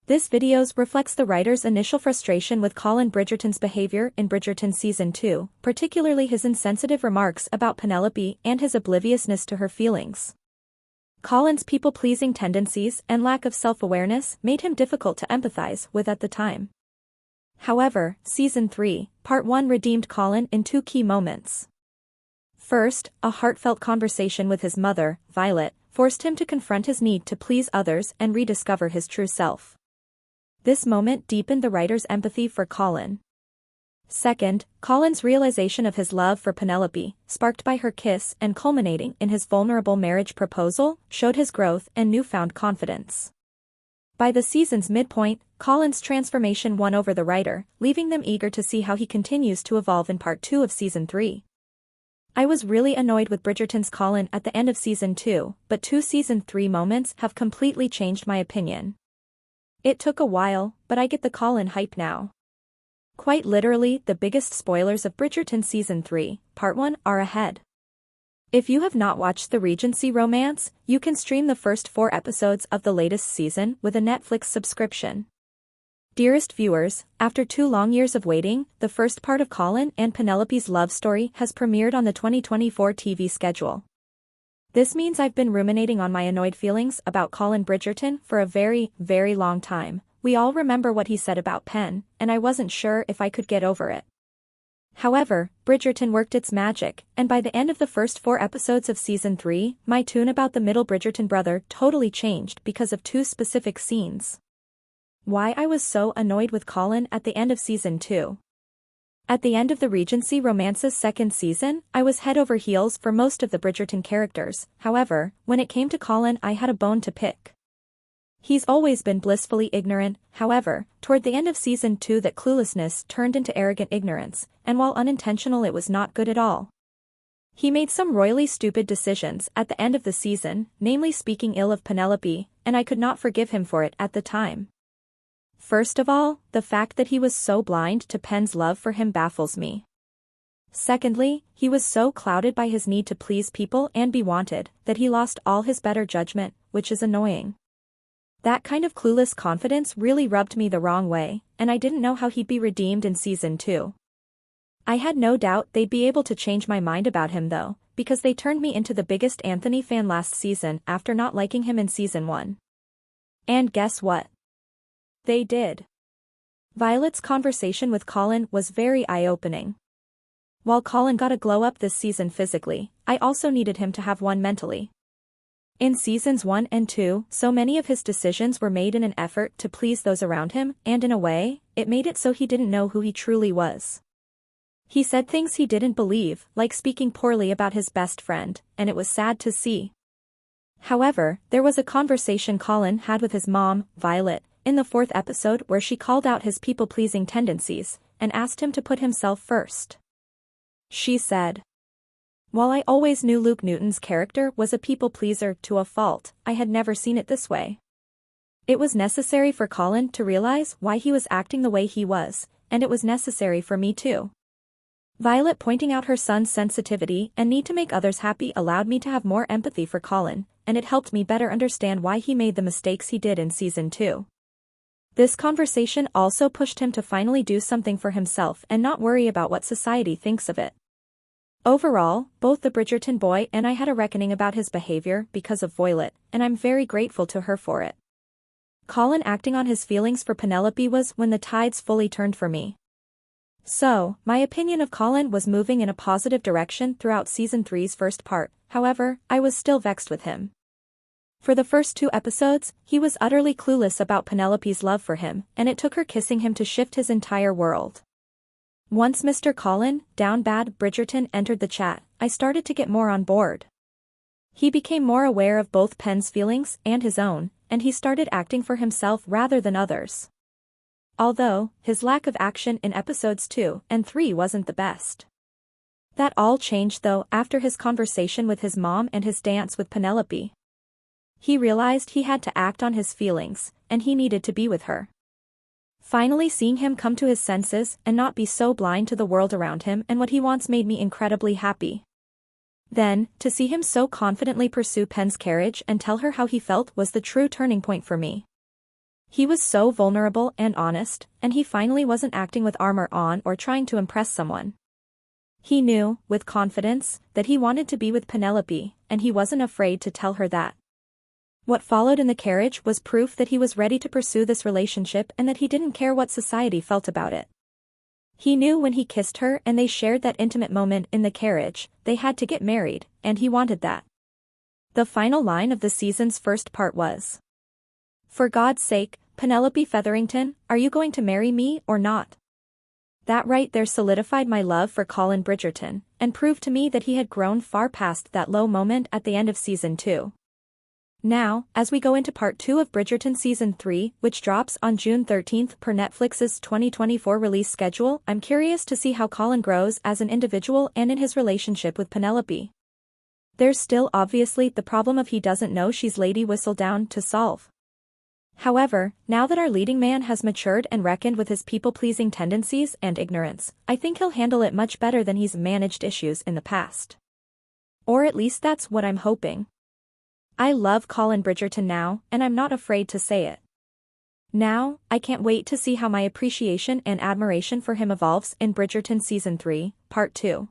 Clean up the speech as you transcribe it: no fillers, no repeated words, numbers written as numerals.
This video reflects the writer's initial frustration with Colin Bridgerton's behavior in Bridgerton Season 2, particularly his insensitive remarks about Penelope and his obliviousness to her feelings. Colin's people-pleasing tendencies and lack of self-awareness made him difficult to empathize with at the time. However, Season 3, Part 1 redeemed Colin in two key moments. First, a heartfelt conversation with his mother, Violet, forced him to confront his need to please others and rediscover his true self. This moment deepened the writer's empathy for Colin. Second, Colin's realization of his love for Penelope, sparked by her kiss and culminating in his vulnerable marriage proposal, showed his growth and newfound confidence. By the season's midpoint, Colin's transformation won over the writer, leaving them eager to see how he continues to evolve in Part 2 of Season 3. I was really annoyed with Bridgerton's Colin at the end of Season 2, but two Season 3 moments have completely changed my opinion. It took a while, but I get the Colin hype now. Quite literally, the biggest spoilers of Bridgerton Season 3, Part 1, are ahead. If you have not watched the Regency romance, you can stream the first 4 episodes of the latest season with a Netflix subscription. Dearest viewers, after 2 long years of waiting, the first part of Colin and Penelope's love story has premiered on the 2024 TV schedule. This means I've been ruminating on my annoyed feelings about Colin Bridgerton for a very, very long time. We all remember what he said about Pen, and I wasn't sure if I could get over it. However, Bridgerton worked its magic, and by the end of the first 4 episodes of Season 3, my tune about the middle Bridgerton brother totally changed because of 2 specific scenes. Why I was so annoyed with Colin at the end of Season 2. At the end of the Regency romance's second season, I was head over heels for most of the Bridgerton characters. However, when it came to Colin, I had a bone to pick. He's always been blissfully ignorant. However, toward the end of Season 2 that cluelessness turned into arrogant ignorance, and while unintentional it was not good at all. He made some royally stupid decisions at the end of the season, namely speaking ill of Penelope, and I could not forgive him for it at the time. First of all, the fact that he was so blind to Pen's love for him baffles me. Secondly, he was so clouded by his need to please people and be wanted, that he lost all his better judgment, which is annoying. That kind of clueless confidence really rubbed me the wrong way, and I didn't know how he'd be redeemed in Season 2. I had no doubt they'd be able to change my mind about him though, because they turned me into the biggest Anthony fan last season after not liking him in Season 1. And guess what? They did. Violet's conversation with Colin was very eye-opening. While Colin got a glow-up this season physically, I also needed him to have one mentally. In Seasons 1 and 2, so many of his decisions were made in an effort to please those around him, and in a way, it made it so he didn't know who he truly was. He said things he didn't believe, like speaking poorly about his best friend, and it was sad to see. However, there was a conversation Colin had with his mom, Violet, in the 4th episode where she called out his people-pleasing tendencies, and asked him to put himself first. She said, "While I always knew Luke Newton's character was a people-pleaser to a fault, I had never seen it this way. It was necessary for Colin to realize why he was acting the way he was, and it was necessary for me too." Violet pointing out her son's sensitivity and need to make others happy allowed me to have more empathy for Colin, and it helped me better understand why he made the mistakes he did in Season 2. This conversation also pushed him to finally do something for himself and not worry about what society thinks of it. Overall, both the Bridgerton boy and I had a reckoning about his behavior because of Violet, and I'm very grateful to her for it. Colin acting on his feelings for Penelope was when the tides fully turned for me. So, my opinion of Colin was moving in a positive direction throughout Season 3's first part. However, I was still vexed with him. For the first 2 episodes, he was utterly clueless about Penelope's love for him, and it took her kissing him to shift his entire world. Once Mr. Colin, down bad Bridgerton entered the chat, I started to get more on board. He became more aware of both Pen's feelings and his own, and he started acting for himself rather than others. Although, his lack of action in episodes 2 and 3 wasn't the best. That all changed though after his conversation with his mom and his dance with Penelope. He realized he had to act on his feelings, and he needed to be with her. Finally seeing him come to his senses and not be so blind to the world around him and what he wants made me incredibly happy. Then, to see him so confidently pursue Pen's carriage and tell her how he felt was the true turning point for me. He was so vulnerable and honest, and he finally wasn't acting with armor on or trying to impress someone. He knew, with confidence, that he wanted to be with Penelope, and he wasn't afraid to tell her that. What followed in the carriage was proof that he was ready to pursue this relationship and that he didn't care what society felt about it. He knew when he kissed her and they shared that intimate moment in the carriage, they had to get married, and he wanted that. The final line of the season's first part was, "For God's sake, Penelope Featherington, are you going to marry me or not?" That right there solidified my love for Colin Bridgerton, and proved to me that he had grown far past that low moment at the end of season 2. Now, as we go into part 2 of Bridgerton season 3, which drops on June 13th per Netflix's 2024 release schedule, I'm curious to see how Colin grows as an individual and in his relationship with Penelope. There's still obviously the problem of he doesn't know she's Lady Whistledown to solve. However, now that our leading man has matured and reckoned with his people-pleasing tendencies and ignorance, I think he'll handle it much better than he's managed issues in the past. Or at least that's what I'm hoping. I love Colin Bridgerton now, and I'm not afraid to say it. Now, I can't wait to see how my appreciation and admiration for him evolves in Bridgerton Season 3, Part 2.